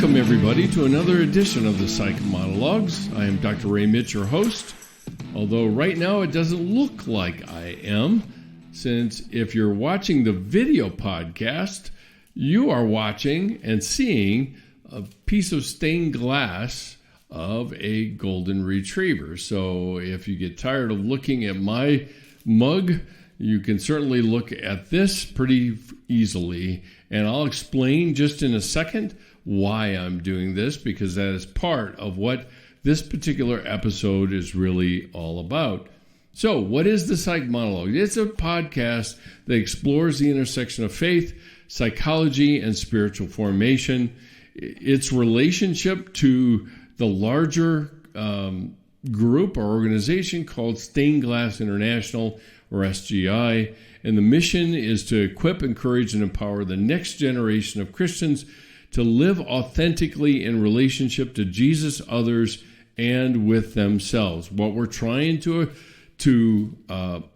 Welcome, everybody, to another edition of the Psych Monologues. I am Dr. Ray Mitsch, your host, although right now it doesn't look like I am, since if you're watching the video podcast, you are watching and seeing a piece of stained glass of a golden retriever. So if you get tired of looking at my mug, you can certainly look at this pretty easily, and I'll explain just in a second why I'm doing this, because that is part of what this particular episode is really all about. So, what is the Psych Monologue? It's a podcast that explores the intersection of faith, psychology, and spiritual formation, its relationship to the larger group or organization called Stained Glass International, or SGI, and the mission is to equip, encourage, and empower the next generation of Christians to live authentically in relationship to Jesus, others, and with themselves. What we're trying to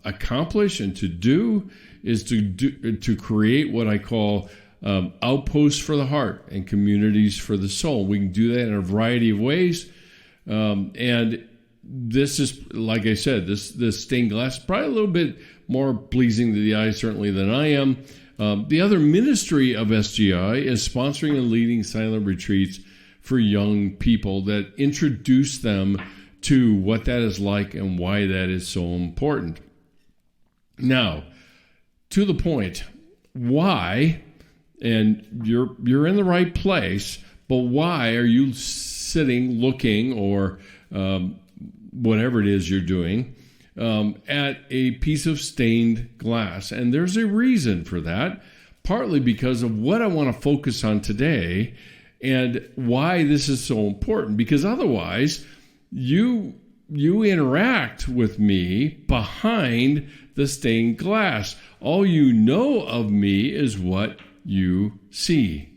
accomplish and to do is to create what I call outposts for the heart and communities for the soul. We can do that in a variety of ways, and this is, like I said, this stained glass is probably a little bit more pleasing to the eye, certainly, than I am. The other ministry of SGI is sponsoring and leading silent retreats for young people that introduce them to what that is like and why that is so important. Now, to the point, why, and you're in the right place, but why are you sitting, looking, or whatever it is you're doing, at a piece of stained glass? And there's a reason for that, partly because of what I want to focus on today and why this is so important, because otherwise you interact with me behind the stained glass. All you know of me is what you see.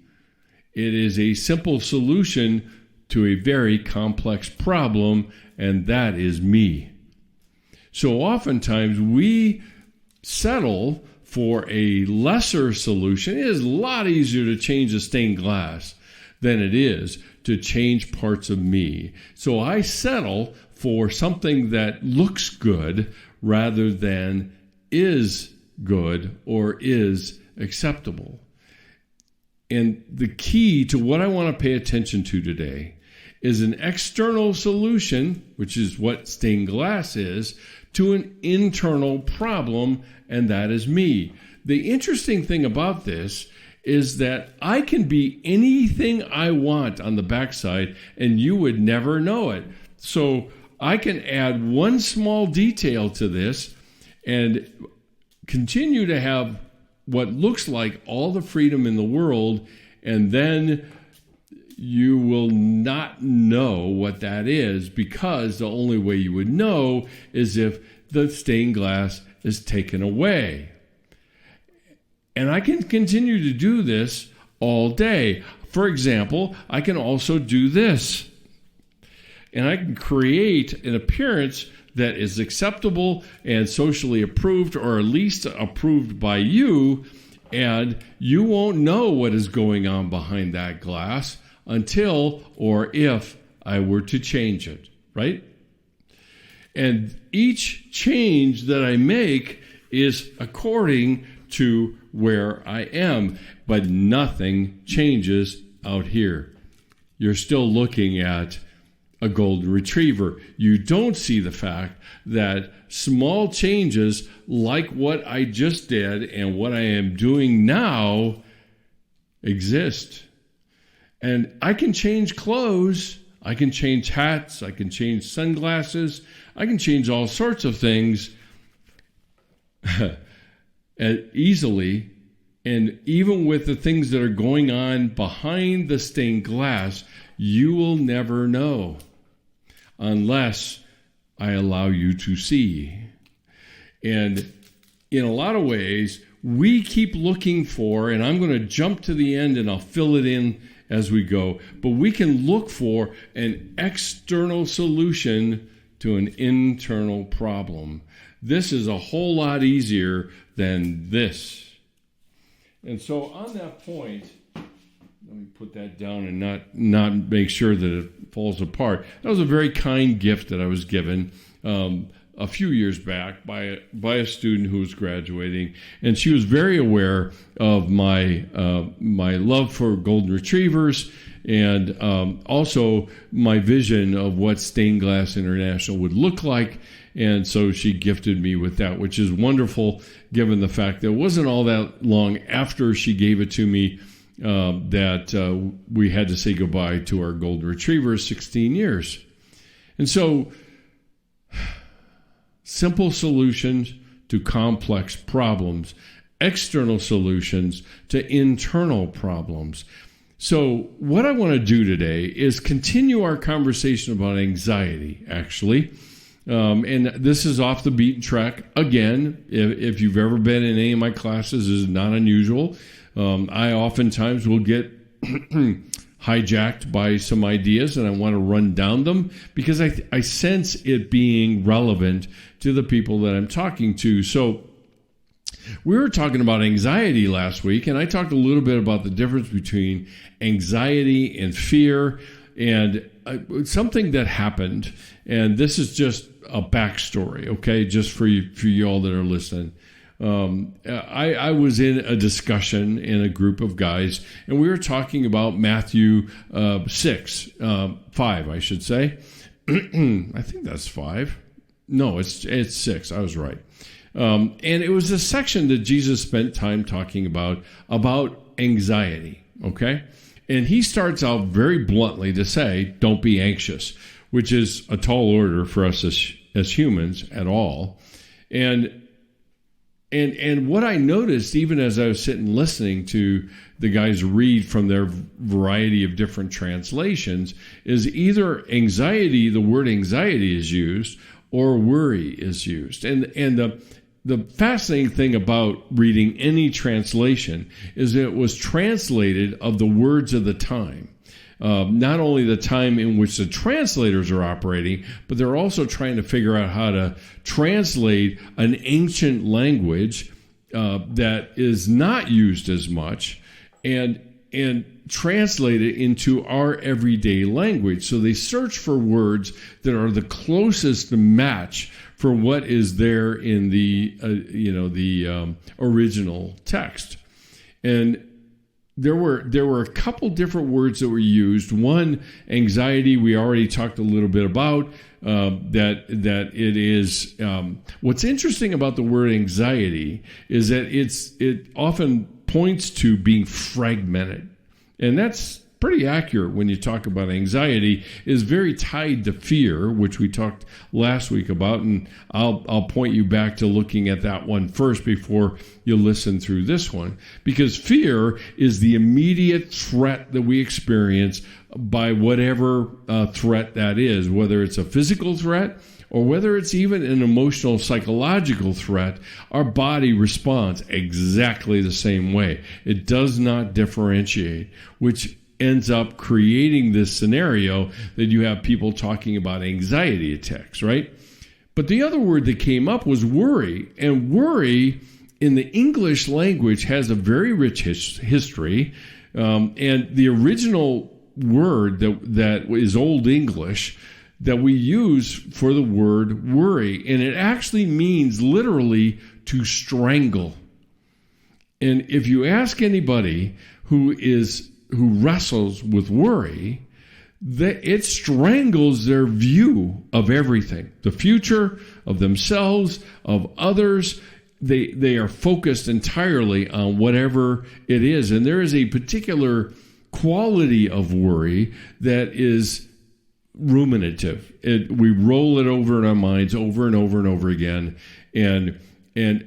It is a simple solution to a very complex problem, and that is me. So oftentimes we settle for a lesser solution. It is a lot easier to change a stained glass than it is to change parts of me. So I settle for something that looks good rather than is good or is acceptable. And the key to what I want to pay attention to today is an external solution, which is what stained glass is, to an internal problem, and that is me. The interesting thing about this is that I can be anything I want on the backside, and you would never know it. So I can add one small detail to this and continue to have what looks like all the freedom in the world, and then you will not know what that is, because the only way you would know is if the stained glass is taken away. And I can continue to do this all day. For example, I can also do this. And I can create an appearance that is acceptable and socially approved, or at least approved by you, and you won't know what is going on behind that glass until or if I were to change it, right? And each change that I make is according to where I am, but nothing changes out here. You're still looking at a golden retriever. You don't see the fact that small changes like what I just did and what I am doing now exist. And I can change clothes, I can change hats, I can change sunglasses, I can change all sorts of things easily. And even with the things that are going on behind the stained glass, you will never know unless I allow you to see. And in a lot of ways, we keep looking for, and I'm going to jump to the end and I'll fill it in as we go, but we can look for an external solution to an internal problem. This is a whole lot easier than this. And so on that point, Let me put that down and not make sure that it falls apart. That was a very kind gift that I was given a few years back by a student who was graduating, and she was very aware of my love for golden retrievers, and also my vision of what Stained Glass International would look like. And so she gifted me with that, which is wonderful, given the fact that it wasn't all that long after she gave it to me that we had to say goodbye to our golden retriever, 16 years. And so, simple solutions to complex problems, external solutions to internal problems. So what I want to do today is continue our conversation about anxiety, actually. And this is off the beaten track. Again, if you've ever been in any of my classes, this is not unusual. I oftentimes will get hijacked by some ideas, and I want to run down them because I sense it being relevant to the people that I'm talking to. So we were talking about anxiety last week, and I talked a little bit about the difference between anxiety and fear, and something that happened, and this is just a backstory, okay, just for you all that are listening. I was in a discussion in a group of guys, and we were talking about Matthew 5, I should say. I think that's 5. No, it's 6. I was right. And it was a section that Jesus spent time talking about anxiety, okay? And he starts out very bluntly to say, don't be anxious, which is a tall order for us as humans at all. And what I noticed, even as I was sitting listening to the guys read from their variety of different translations, is either anxiety, the word anxiety is used, or worry is used. And the fascinating thing about reading any translation is that it was translated of the words of the time. Not only the time in which the translators are operating, but they're also trying to figure out how to translate an ancient language that is not used as much and translate it into our everyday language. So they search for words that are the closest match for what is there in the original text. And there were a couple different words that were used. One, anxiety, we already talked a little bit about, that it is, what's interesting about the word anxiety is that it often points to being fragmented. And that's pretty accurate when you talk about anxiety, is very tied to fear, which we talked last week about, and I'll point you back to looking at that one first before you listen through this one, because fear is the immediate threat that we experience by whatever threat that is, whether it's a physical threat or whether it's even an emotional, psychological threat. Our body responds exactly the same way. It does not differentiate, which ends up creating this scenario that you have people talking about anxiety attacks, right? But the other word that came up was worry. And worry in the English language has a very rich history. And the original word that is Old English that we use for the word worry, and it actually means literally to strangle. And if you ask anybody who wrestles with worry, that it strangles their view of everything, the future, of themselves, of others. They are focused entirely on whatever it is. And there is a particular quality of worry that is ruminative. We roll it over in our minds over and over and over again. And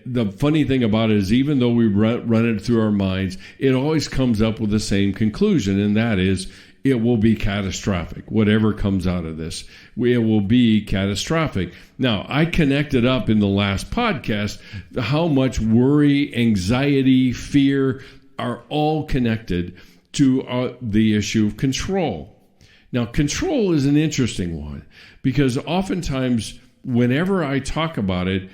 the funny thing about it is, even though we run it through our minds, it always comes up with the same conclusion, and that is it will be catastrophic. Whatever comes out of this, it will be catastrophic. Now, I connected up in the last podcast how much worry, anxiety, fear are all connected to the issue of control. Now, control is an interesting one because oftentimes whenever I talk about it,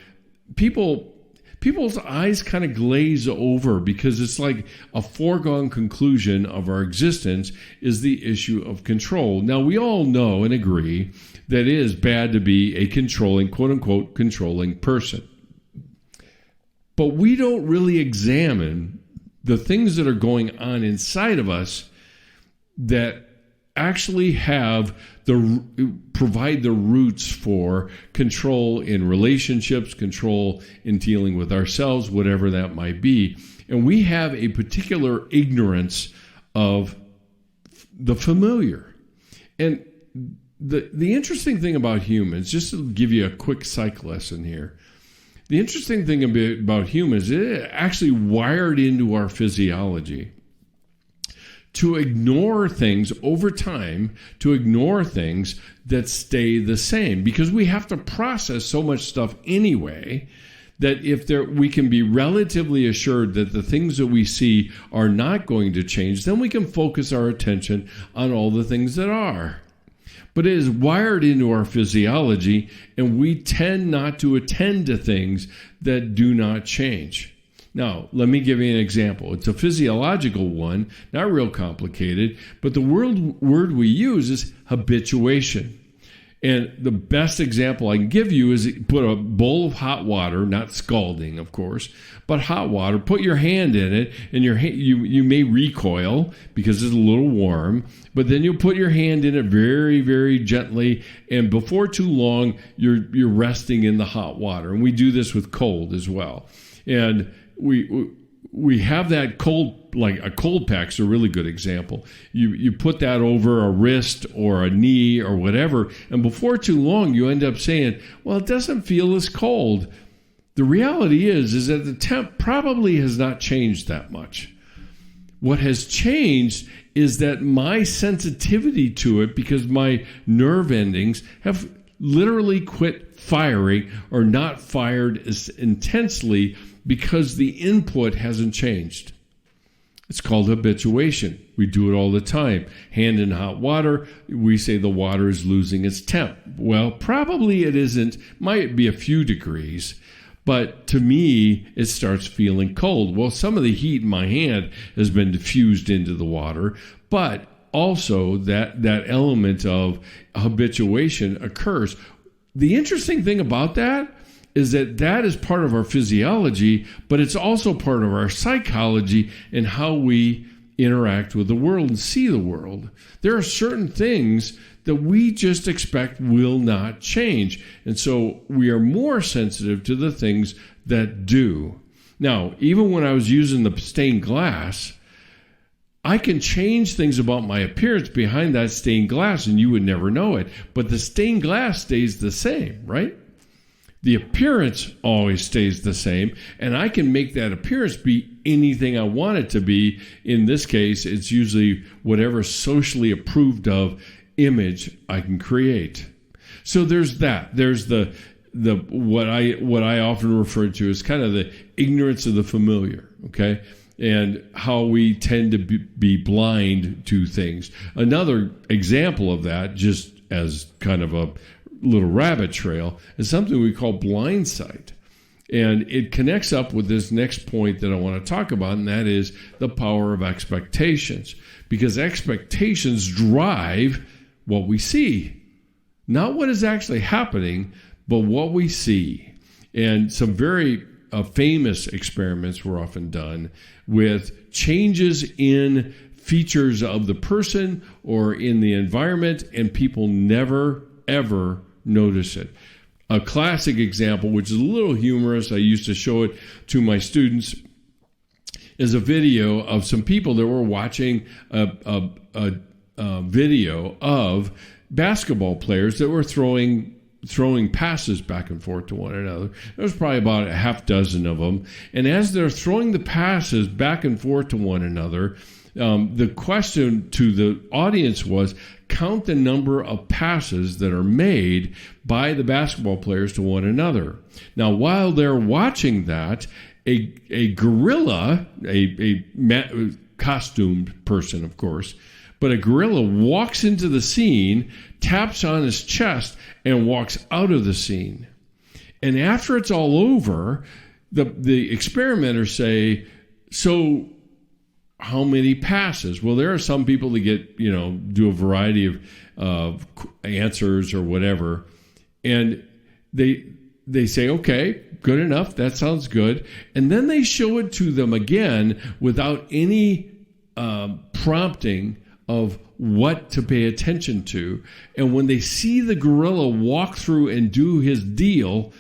people people's eyes kind of glaze over because it's like a foregone conclusion of our existence is the issue of control. Now, we all know and agree that it is bad to be a controlling, quote unquote, controlling person. But we don't really examine the things that are going on inside of us that actually provide the roots for control in relationships, control in dealing with ourselves, whatever that might be. And we have a particular ignorance of the familiar. And the interesting thing about humans, just to give you a quick psych lesson here, the interesting thing about humans, it actually wired into our physiology to ignore things over time, to ignore things that stay the same, because we have to process so much stuff anyway that we can be relatively assured that the things that we see are not going to change, then we can focus our attention on all the things that are. But it is wired into our physiology, and we tend not to attend to things that do not change. Now, let me give you an example. It's a physiological one, not real complicated, but the word we use is habituation. And the best example I can give you is put a bowl of hot water, not scalding, of course, but hot water, put your hand in it, and you may recoil because it's a little warm, but then you'll put your hand in it very, very gently, and before too long, you're resting in the hot water. And we do this with cold as well. And we have that cold, like a cold pack's a really good example. You put that over a wrist or a knee or whatever, and before too long you end up saying, well, it doesn't feel as cold. The reality is that the temp probably has not changed that much. What has changed is that my sensitivity to it, because my nerve endings have literally quit firing or not fired as intensely because the input hasn't changed. It's called habituation. We do it all the time. Hand in hot water, we say the water is losing its temp. Well, probably it isn't. Might be a few degrees, but to me, it starts feeling cold. Well, some of the heat in my hand has been diffused into the water, but also that element of habituation occurs. The interesting thing about that is that is part of our physiology, but it's also part of our psychology and how we interact with the world and see the world. There are certain things that we just expect will not change. And so we are more sensitive to the things that do. Now, even when I was using the stained glass, I can change things about my appearance behind that stained glass and you would never know it. But the stained glass stays the same, right? The appearance always stays the same, and I can make that appearance be anything I want it to be. In this case, it's usually whatever socially approved of image I can create. So there's that. There's the what I often refer to as kind of the ignorance of the familiar, okay? And how we tend to be blind to things. Another example of that, just as kind of a little rabbit trail, is something we call blind sight. And it connects up with this next point that I want to talk about, and that is the power of expectations. Because expectations drive what we see. Not what is actually happening, but what we see. And some very famous experiments were often done with changes in features of the person or in the environment, and people never, ever notice it. A classic example, which is a little humorous, I used to show it to my students, is a video of some people that were watching a video of basketball players that were throwing passes back and forth to one another. There was probably about a half dozen of them. And as they're throwing the passes back and forth to one another, the question to the audience was, count the number of passes that are made by the basketball players to one another. Now, while they're watching that, a gorilla, a costumed person, of course, but a gorilla walks into the scene, taps on his chest, and walks out of the scene. And after it's all over, the experimenters say, so how many passes? Well, there are some people that get, do a variety of answers or whatever. And they say, okay, good enough. That sounds good. And then they show it to them again without any prompting of what to pay attention to. And when they see the gorilla walk through and do his deal,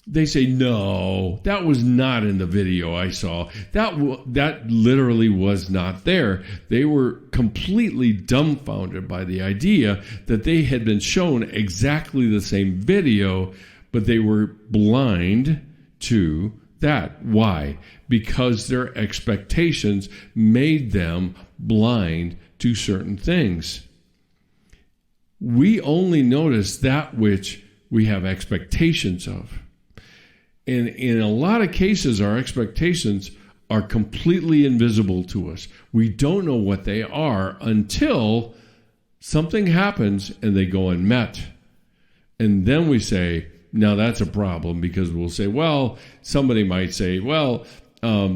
they say, no, that was not in the video I saw. That literally was not there. They were completely dumbfounded by the idea that they had been shown exactly the same video, but they were blind to that. Why? Because their expectations made them blind to certain things. We only notice that which we have expectations of. And in a lot of cases, our expectations are completely invisible to us. We don't know what they are until something happens and they go unmet. And then we say, now that's a problem, because we'll say, well, somebody might say, well, that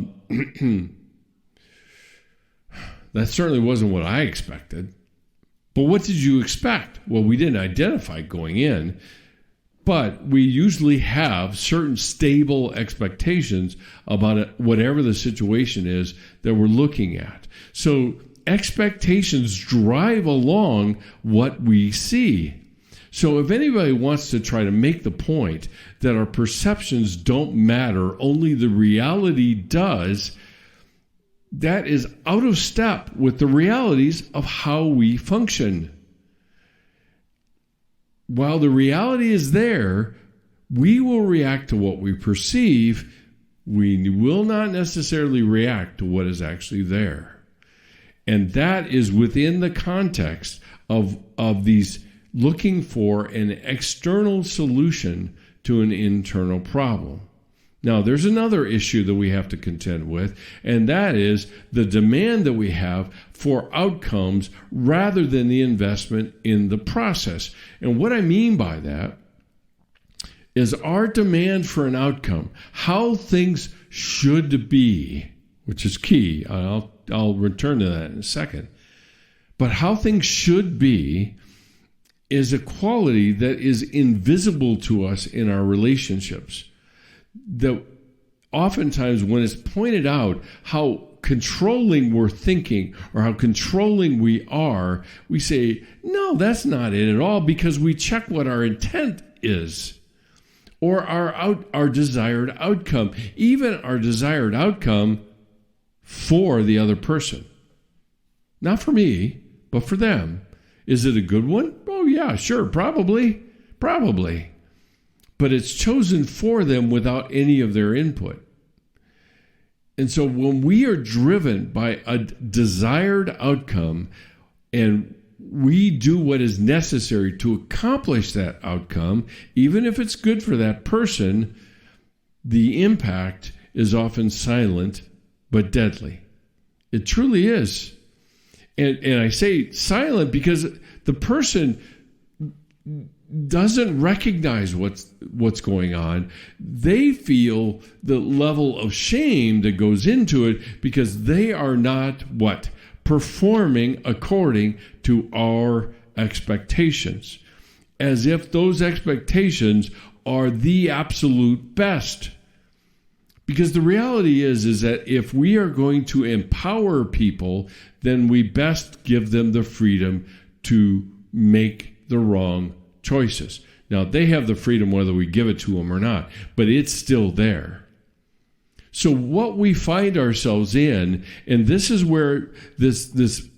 certainly wasn't what I expected. But what did you expect? Well, we didn't identify going in. But we usually have certain stable expectations about it, whatever the situation is that we're looking at. So expectations drive along what we see. So if anybody wants to try to make the point that our perceptions don't matter, only the reality does, that is out of step with the realities of how we function. While the reality is there, we will react to what we perceive. We will not necessarily react to what is actually there. And that is within the context of these looking for an external solution to an internal problem. Now, there's another issue that we have to contend with, and that is the demand that we have for outcomes rather than the investment in the process. And what I mean by that is our demand for an outcome, how things should be, which is key. I'll return to that in a second. But how things should be is a quality that is invisible to us in our relationships. That oftentimes when it's pointed out how controlling we're thinking or how controlling we are, we say, no, that's not it at all, because we check what our intent is or our desired outcome, even our desired outcome for the other person. Not for me, but for them. Is it a good one? Oh, yeah, sure, probably. But it's chosen for them without any of their input. And so when we are driven by a desired outcome and we do what is necessary to accomplish that outcome, even if it's good for that person, the impact is often silent but deadly. It truly is. And I say silent because the person doesn't recognize what's going on. They feel the level of shame that goes into it because they are not performing according to our expectations, as if those expectations are the absolute best. Because the reality is that if we are going to empower people, then we best give them the freedom to make the wrong choices. Now, they have the freedom whether we give it to them or not, but it's still there. So what we find ourselves in, and this is where this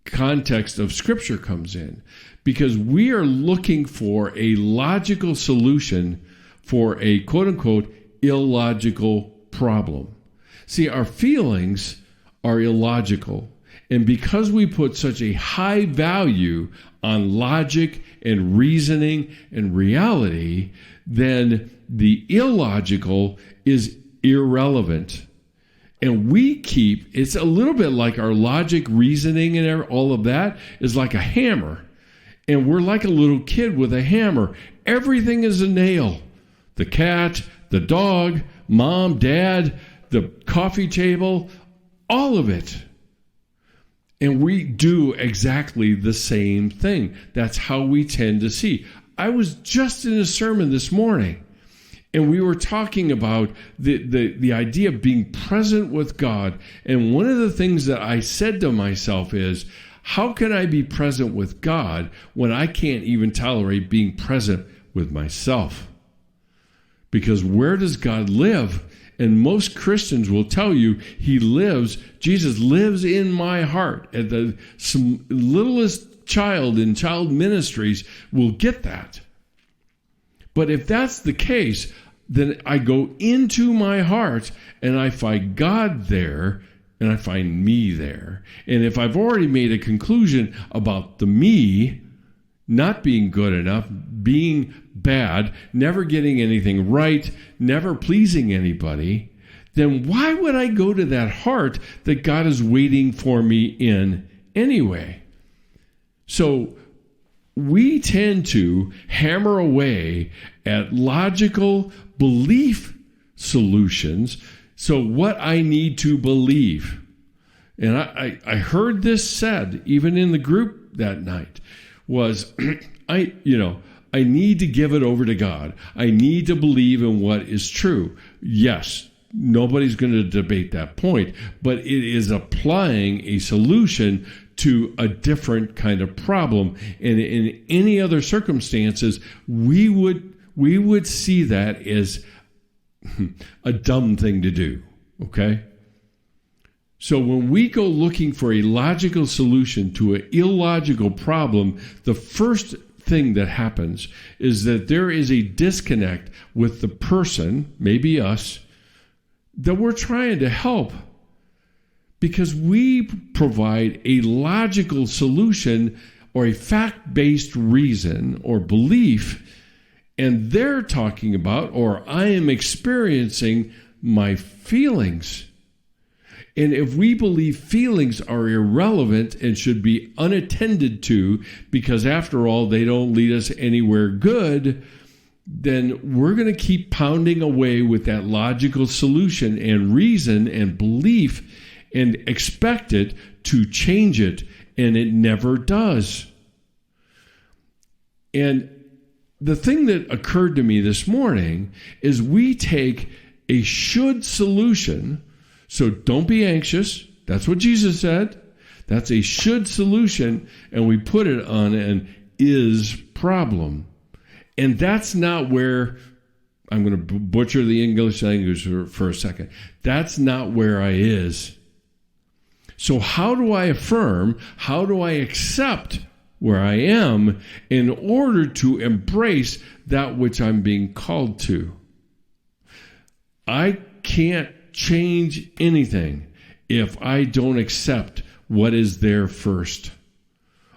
context of Scripture comes in, because we are looking for a logical solution for a quote-unquote illogical problem. See, our feelings are illogical. And because we put such a high value on logic and reasoning and reality, then the illogical is irrelevant. And it's a little bit like our logic, reasoning, and all of that is like a hammer. And we're like a little kid with a hammer. Everything is a nail. The cat, the dog, mom, dad, the coffee table, all of it. And we do exactly the same thing. That's how we tend to see. I was just in a sermon this morning, and we were talking about the idea of being present with God. And one of the things that I said to myself is, how can I be present with God when I can't even tolerate being present with myself? Because where does God live? And most Christians will tell you Jesus lives in my heart. And the littlest child in child ministries will get that. But if that's the case, then I go into my heart and I find God there and I find me there. And if I've already made a conclusion about the me not being good enough, being bad, never getting anything right, never pleasing anybody, then why would I go to that heart that God is waiting for me in anyway? So we tend to hammer away at logical belief solutions. So what I need to believe, and I heard this said even in the group that night, was I need to give it over to God. I need to believe in what is true. Yes, nobody's going to debate that point, but it is applying a solution to a different kind of problem. And in any other circumstances, we would see that as a dumb thing to do, okay? So when we go looking for a logical solution to an illogical problem, the first thing that happens is that there is a disconnect with the person, maybe us, that we're trying to help, because we provide a logical solution or a fact-based reason or belief, and they're talking about, or I am experiencing, my feelings. And if we believe feelings are irrelevant and should be unattended to, because after all, they don't lead us anywhere good, then we're going to keep pounding away with that logical solution and reason and belief and expect it to change it, and it never does. And the thing that occurred to me this morning is we take a should solution. So don't be anxious. That's what Jesus said. That's a should solution. And we put it on an is problem. And that's not where, I'm going to butcher the English language for a second. That's not where I is. So how do I affirm? How do I accept where I am in order to embrace that which I'm being called to? I can't change anything if I don't accept what is there first.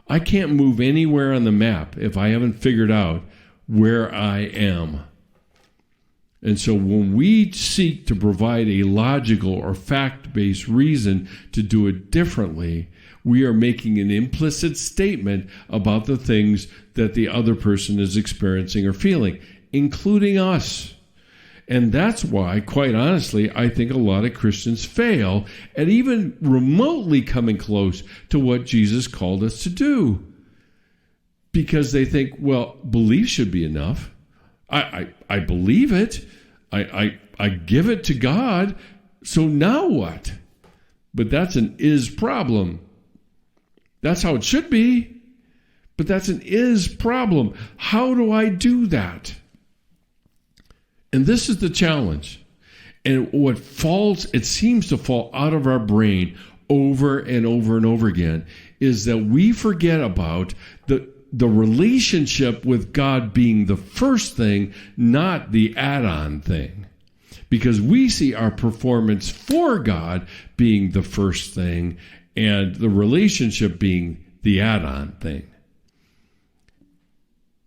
I can't move anywhere on the map if I haven't figured out where I am. And so when we seek to provide a logical or fact-based reason to do it differently, we are making an implicit statement about the things that the other person is experiencing or feeling, including us. And that's why, quite honestly, I think a lot of Christians fail at even remotely coming close to what Jesus called us to do. Because they think, well, belief should be enough. I believe it. I give it to God. So now what? But that's an is problem. That's how it should be. But that's an is problem. How do I do that? And this is the challenge. And it seems to fall out of our brain over and over and over again, is that we forget about the relationship with God being the first thing, not the add-on thing. Because we see our performance for God being the first thing and the relationship being the add-on thing.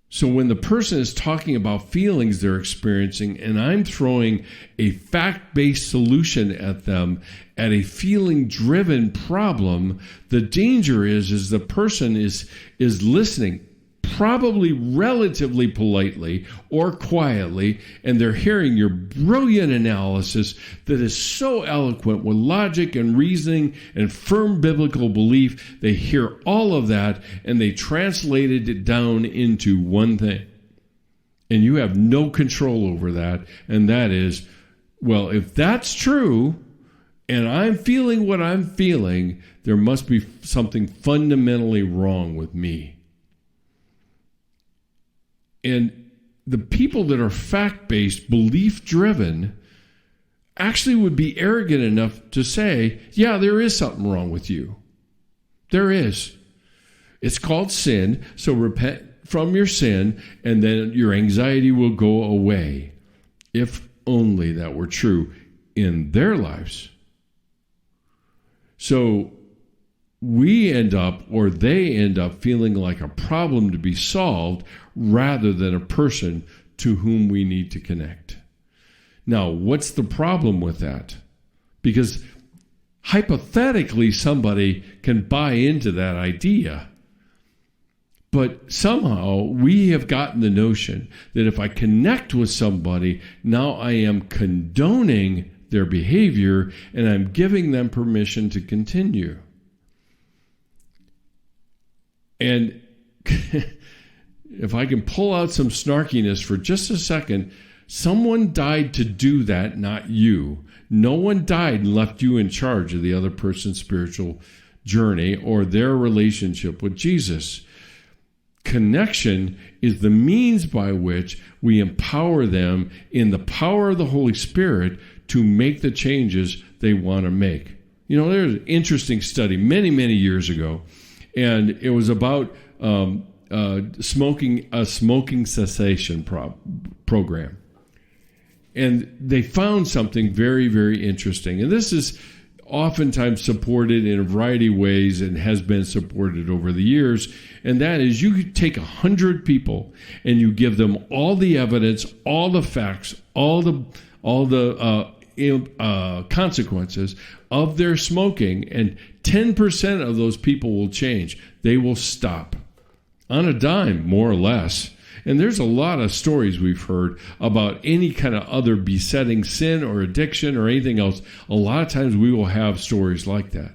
So when the person is talking about feelings they're experiencing and I'm throwing a fact-based solution at them at a feeling-driven problem, the danger is the person is listening probably relatively politely or quietly, and they're hearing your brilliant analysis that is so eloquent with logic and reasoning and firm biblical belief. They hear all of that, and they translated it down into one thing. And you have no control over that, and that is, well, if that's true, and I'm feeling what I'm feeling, there must be something fundamentally wrong with me. And the people that are fact-based, belief-driven, actually would be arrogant enough to say, yeah, there is something wrong with you. There is. It's called sin, so repent from your sin, and then your anxiety will go away. If only that were true in their lives. So we end up, or they end up, feeling like a problem to be solved rather than a person to whom we need to connect. Now, what's the problem with that? Because hypothetically, somebody can buy into that idea. But somehow we have gotten the notion that if I connect with somebody, now I am condoning their behavior and I'm giving them permission to continue. And if I can pull out some snarkiness for just a second, someone died to do that, not you. No one died and left you in charge of the other person's spiritual journey or their relationship with Jesus. Connection is the means by which we empower them in the power of the Holy Spirit to make the changes they want to make. You know, there's an interesting study many, many years ago, and it was about a smoking cessation program. And they found something very, very interesting. And this is oftentimes supported in a variety of ways and has been supported over the years. And that is, you take 100 people and you give them all the evidence, all the facts, all the consequences of their smoking, and 10% of those people will change. They will stop on a dime, more or less. And there's a lot of stories we've heard about any kind of other besetting sin or addiction or anything else. A lot of times we will have stories like that.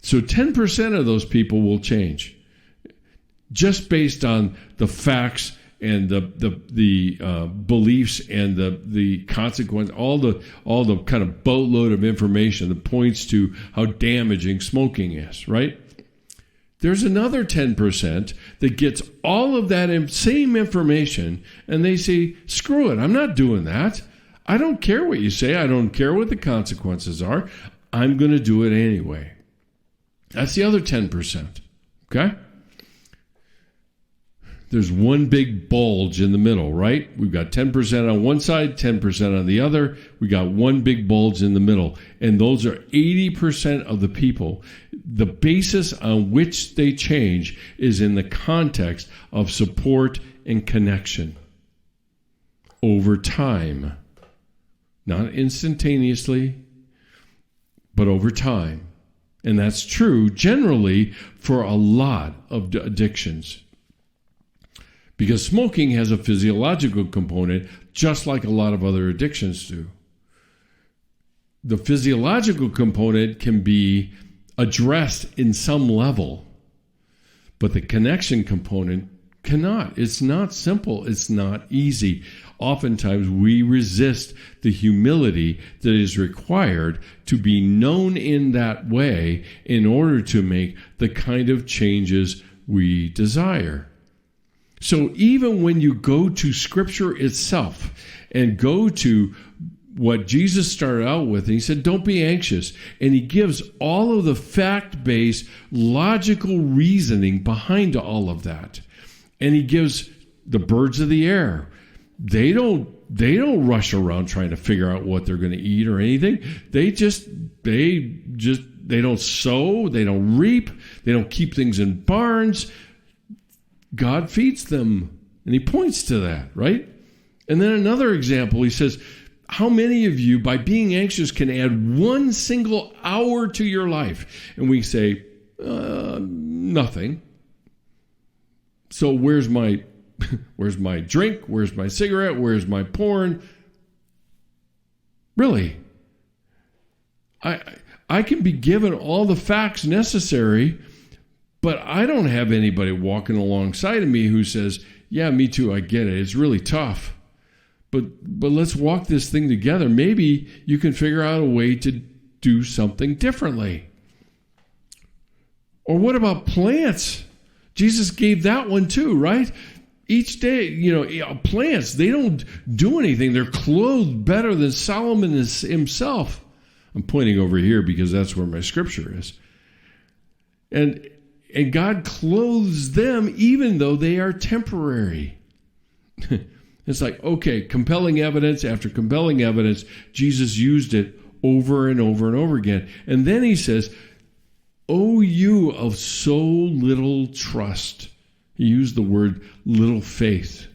So 10% of those people will change just based on the facts and the beliefs and the consequence, all the kind of boatload of information that points to how damaging smoking is, right? There's another 10% that gets all of that same information, and they say, screw it, I'm not doing that. I don't care what you say. I don't care what the consequences are. I'm going to do it anyway. That's the other 10%, okay? There's one big bulge in the middle, right? We've got 10% on one side, 10% on the other. We got one big bulge in the middle. And those are 80% of the people. The basis on which they change is in the context of support and connection over time. Not instantaneously, but over time. And that's true generally for a lot of addictions. Because smoking has a physiological component, just like a lot of other addictions do. The physiological component can be addressed in some level, but the connection component cannot. It's not simple. It's not easy. Oftentimes we resist the humility that is required to be known in that way in order to make the kind of changes we desire. So even when you go to Scripture itself and go to what Jesus started out with, and he said, don't be anxious. And he gives all of the fact-based, logical reasoning behind all of that. And he gives the birds of the air. They don't rush around trying to figure out what they're going to eat or anything. They don't sow, they don't reap, they don't keep things in barns. God feeds them, and he points to that, right? And then another example, he says, how many of you, by being anxious, can add one single hour to your life? And we say, nothing. So where's my drink? Where's my cigarette? Where's my porn? Really? I can be given all the facts necessary, but I don't have anybody walking alongside of me who says, yeah, me too, I get it. It's really tough. But let's walk this thing together. Maybe you can figure out a way to do something differently. Or what about plants? Jesus gave that one too, right? Each day, plants, they don't do anything. They're clothed better than Solomon himself. I'm pointing over here because that's where my scripture is. And God clothes them even though they are temporary. It's like, okay, compelling evidence after compelling evidence. Jesus used it over and over and over again. And then he says, "O you of so little trust." He used the word little faith.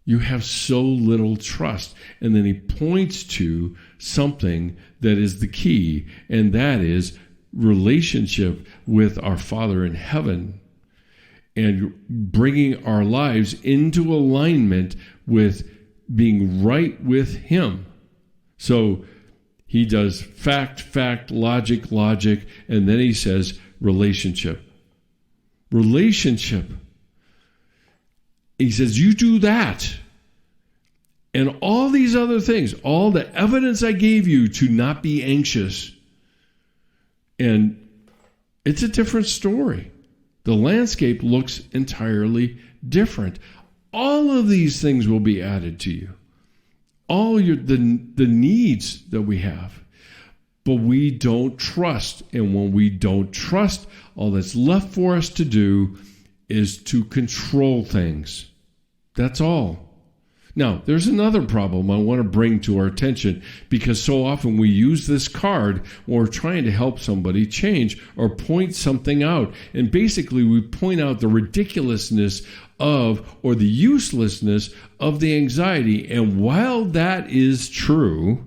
You have so little trust. And then he points to something that is the key, and that is relationship with our Father in heaven and bringing our lives into alignment with being right with him. So he does fact, logic, and then he says relationship. Relationship. He says, you do that. And all these other things, all the evidence I gave you to not be anxious. And it's a different story. The landscape looks entirely different. All of these things will be added to you. All the needs that we have. But we don't trust. And when we don't trust, all that's left for us to do is to control things. That's all. Now, there's another problem I want to bring to our attention, because so often we use this card when we're trying to help somebody change or point something out. And basically, we point out the ridiculousness of or the uselessness of the anxiety. And while that is true,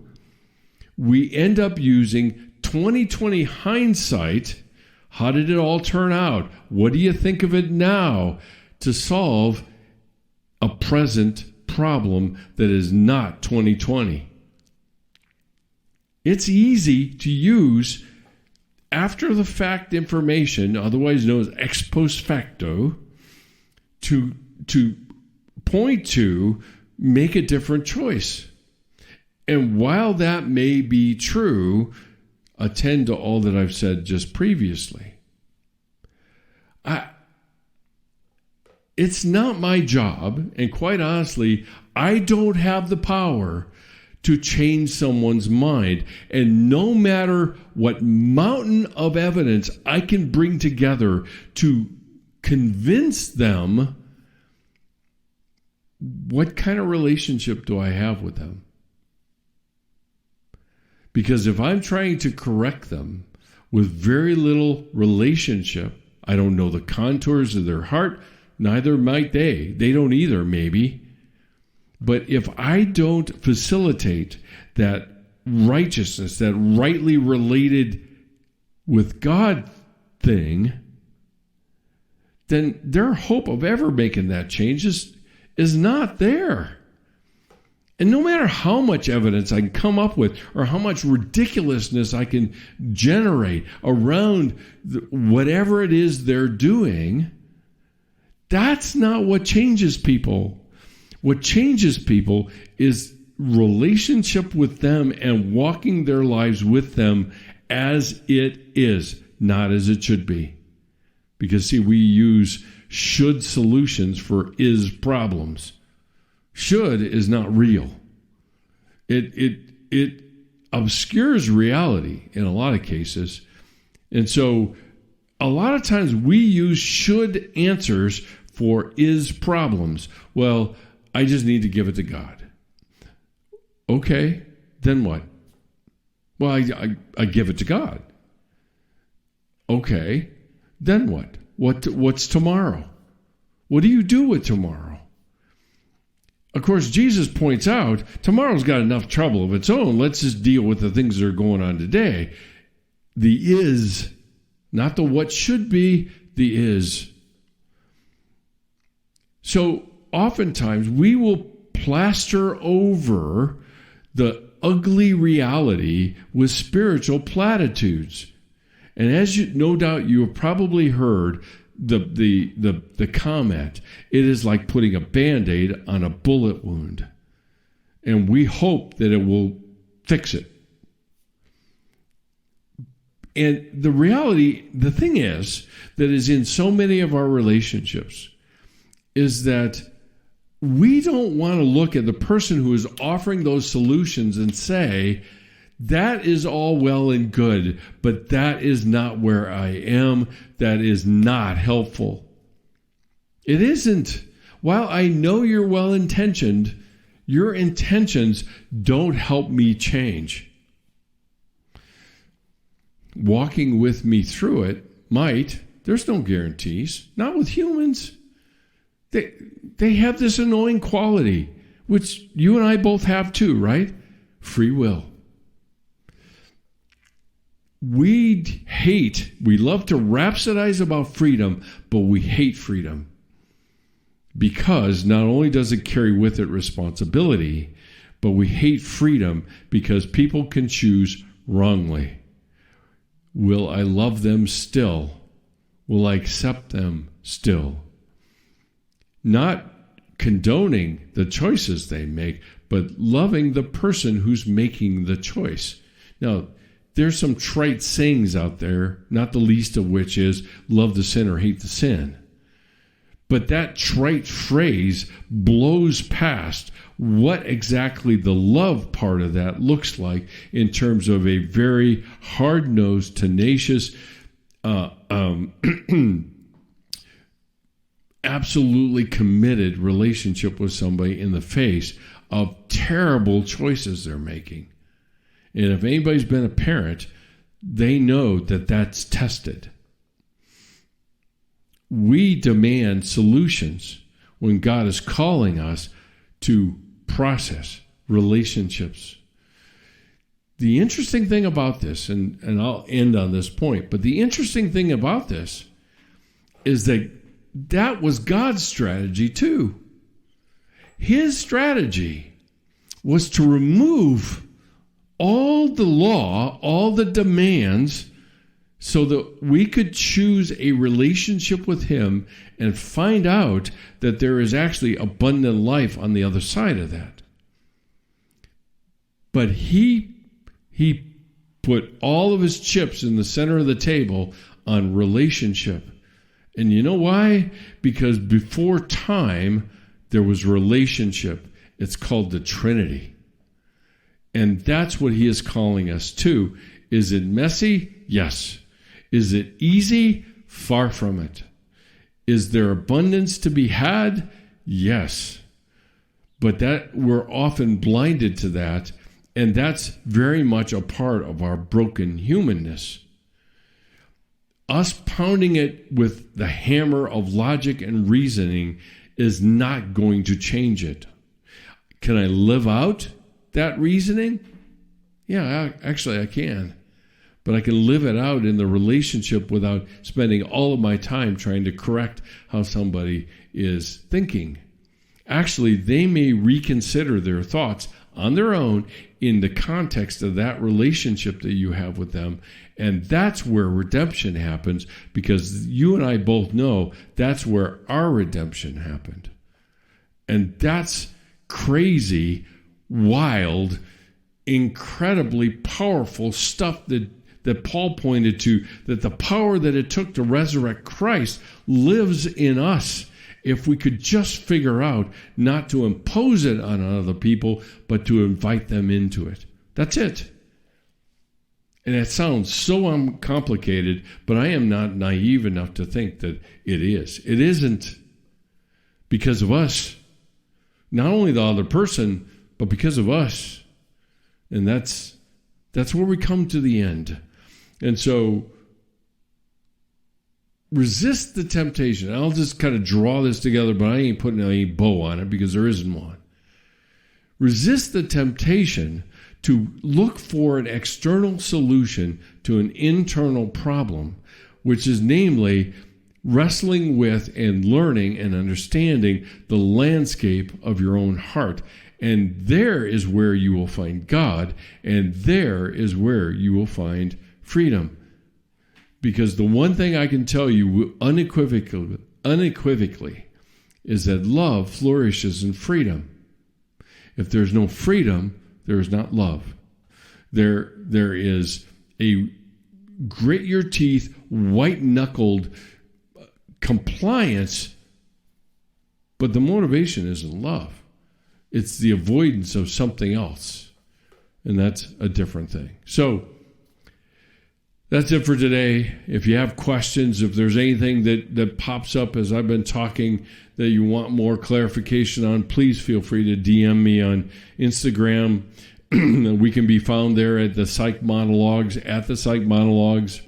we end up using 20/20 hindsight. How did it all turn out? What do you think of it now? To solve a present problem that is not 20/20. It's easy to use after the fact information, otherwise known as ex post facto, to point to make a different choice. And while that may be true, attend to all that I've said just previously. It's not my job, and quite honestly, I don't have the power to change someone's mind. And no matter what mountain of evidence I can bring together to convince them, what kind of relationship do I have with them? Because if I'm trying to correct them with very little relationship, I don't know the contours of their heart, neither might they. They don't either, maybe. But if I don't facilitate that righteousness, that rightly related with God thing, then their hope of ever making that change is not there. And no matter how much evidence I can come up with or how much ridiculousness I can generate around whatever it is they're doing, that's not what changes people. What changes people is relationship with them and walking their lives with them as it is, not as it should be. Because, see, we use should solutions for is problems. Should is not real. It obscures reality in a lot of cases. And so a lot of times we use should answers for is problems. Well, I just need to give it to God. Okay, then what? Well, I give it to God. Okay, then what? What's tomorrow? What do you do with tomorrow? Of course, Jesus points out, tomorrow's got enough trouble of its own. Let's just deal with the things that are going on today. The is, not the what should be, the is. So oftentimes we will plaster over the ugly reality with spiritual platitudes. And as you, no doubt you have probably heard the comment, it is like putting a Band-Aid on a bullet wound. And we hope that it will fix it. And the reality, the thing is, that is in so many of our relationships, is that we don't want to look at the person who is offering those solutions and say, that is all well and good, but that is not where I am. That is not helpful. It isn't. While I know you're well-intentioned, your intentions don't help me change. Walking with me through it might. There's no guarantees. Not with humans. They have this annoying quality, which you and I both have too, right? Free will. We love to rhapsodize about freedom, but we hate freedom. Because not only does it carry with it responsibility, but we hate freedom because people can choose wrongly. Will I love them still? Will I accept them still? Not condoning the choices they make, but loving the person who's making the choice. Now, there's some trite sayings out there, not the least of which is love the sinner, hate the sin. But that trite phrase blows past what exactly the love part of that looks like in terms of a very hard-nosed, tenacious, absolutely committed relationship with somebody in the face of terrible choices they're making. And if anybody's been a parent, they know that that's tested. We demand solutions when God is calling us to process relationships. The interesting thing about this, and I'll end on this point, but the interesting thing about this is that was God's strategy too. His strategy was to remove all the law, all the demands, so that we could choose a relationship with him and find out that there is actually abundant life on the other side of that. But he put all of his chips in the center of the table on relationship. And you know why? Because before time, there was relationship. It's called the Trinity. And that's what he is calling us to. Is it messy? Yes. Is it easy? Far from it. Is there abundance to be had? Yes. But that we're often blinded to that, and that's very much a part of our broken humanness. Us pounding it with the hammer of logic and reasoning is not going to change it. Can I live out that reasoning? Yeah, actually I can. But I can live it out in the relationship without spending all of my time trying to correct how somebody is thinking. Actually, they may reconsider their thoughts on their own in the context of that relationship that you have with them. And that's where redemption happens, because you and I both know that's where our redemption happened. And that's crazy, wild, incredibly powerful stuff that Paul pointed to, that the power that it took to resurrect Christ lives in us if we could just figure out not to impose it on other people, but to invite them into it. That's it. And it sounds so uncomplicated, but I am not naive enough to think that it is. It isn't because of us. Not only the other person, but because of us. And that's where we come to the end. And so resist the temptation. I'll just kind of draw this together, but I ain't putting any bow on it because there isn't one. Resist the temptation to look for an external solution to an internal problem, which is namely wrestling with and learning and understanding the landscape of your own heart. And there is where you will find God, and there is where you will find freedom. Because the one thing I can tell you unequivocally is that love flourishes in freedom. If there's no freedom, there is not love. There is a grit your teeth, white-knuckled compliance, but the motivation isn't love. It's the avoidance of something else, and that's a different thing. So that's it for today. If you have questions, if there's anything that pops up as I've been talking that you want more clarification on, please feel free to DM me on Instagram. We can be found there at the Psych Monologues, at the Psych Monologues.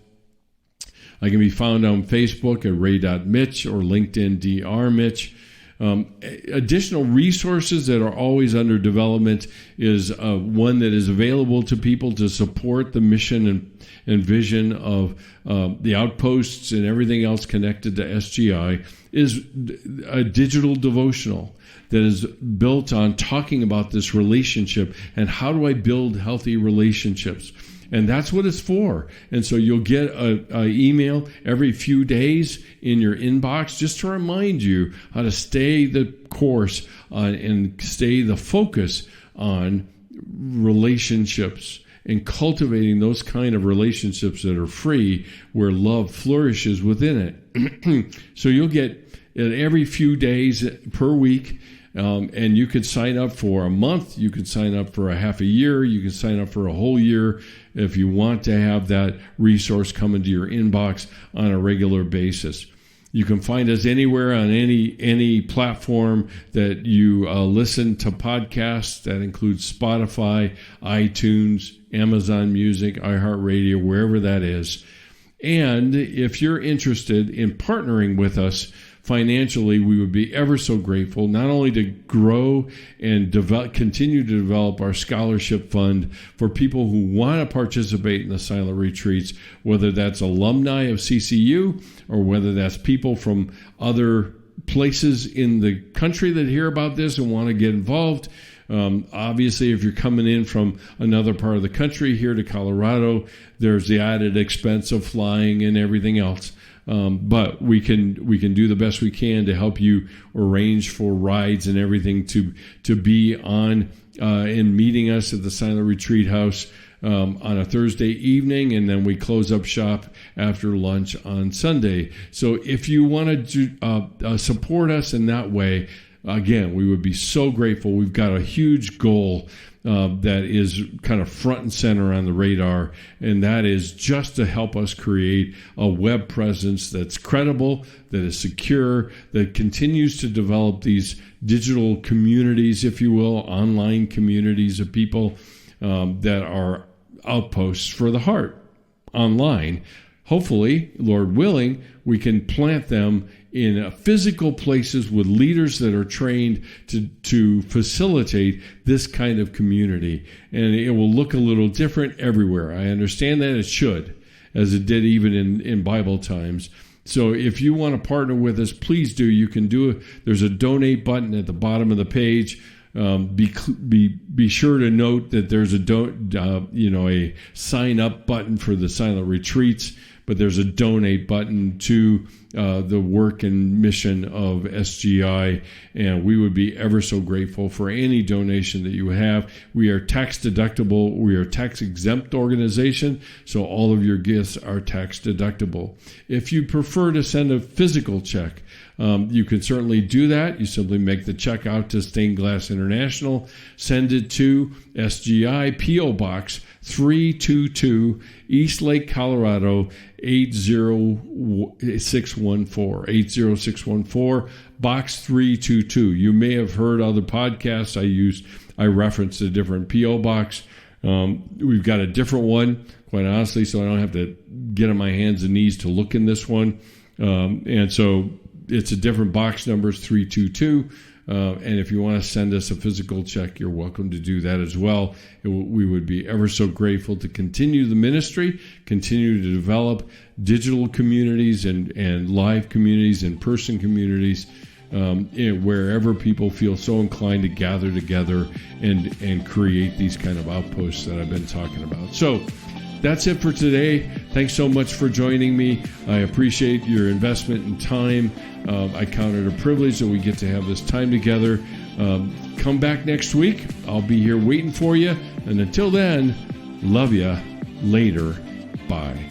I can be found on Facebook at ray.mitch or LinkedIn drmitch. Additional resources that are always under development is one that is available to people to support the mission and vision of the outposts and everything else connected to SGI, is a digital devotional that is built on talking about this relationship and how do I build healthy relationships. And that's what it's for. And so you'll get an email every few days in your inbox just to remind you how to stay the course and stay the focus on relationships and cultivating those kind of relationships that are free, where love flourishes within it. So you'll get it every few days per week. And you could sign up for a month, you could sign up for a half a year, you can sign up for a whole year if you want to have that resource come into your inbox on a regular basis. You can find us anywhere on any platform that you listen to podcasts. That includes Spotify, iTunes, Amazon Music, iHeartRadio, wherever that is. And if you're interested in partnering with us financially, we would be ever so grateful, not only to grow and continue to develop our scholarship fund for people who want to participate in the silent retreats, whether that's alumni of CCU or whether that's people from other places in the country that hear about this and want to get involved. Obviously, if you're coming in from another part of the country here to Colorado, there's the added expense of flying and everything else. But we can do the best we can to help you arrange for rides and everything to be on and meeting us at the Silent Retreat House on a Thursday evening, and then we close up shop after lunch on Sunday. So if you want to support us in that way, again, we would be so grateful. We've got a huge goal that is kind of front and center on the radar, and that is just to help us create a web presence that's credible, that is secure, that continues to develop these digital communities, if you will, online communities of people that are outposts for the heart online. Hopefully, Lord willing, we can plant them in physical places with leaders that are trained to facilitate this kind of community. And it will look a little different everywhere. I understand that it should, as it did even in Bible times. So if you want to partner with us, please do. You can do it. There's a donate button at the bottom of the page. Be sure to note that there's a sign up button for the silent retreats, but there's a donate button to the work and mission of SGI, and we would be ever so grateful for any donation that you have. We are tax deductible. We are tax exempt organization, so all of your gifts are tax deductible. If you prefer to send a physical check, you can certainly do that. You simply make the check out to Stained Glass International, send it to SGI, P.O. Box 322, East Lake, Colorado, 80614, Box 322. You may have heard other podcasts I referenced a different P.O. box. We've got a different one, quite honestly, so I don't have to get on my hands and knees to look in this one. And so it's a different box numbers, 322. And if you want to send us a physical check, you're welcome to do that as well. We would be ever so grateful to continue the ministry, continue to develop digital communities and live communities, in-person communities, wherever people feel so inclined to gather together and create these kind of outposts that I've been talking about. So that's it for today. Thanks so much for joining me. I appreciate your investment and time. I count it a privilege that we get to have this time together. Come back next week. I'll be here waiting for you. And until then, love ya. Later. Bye.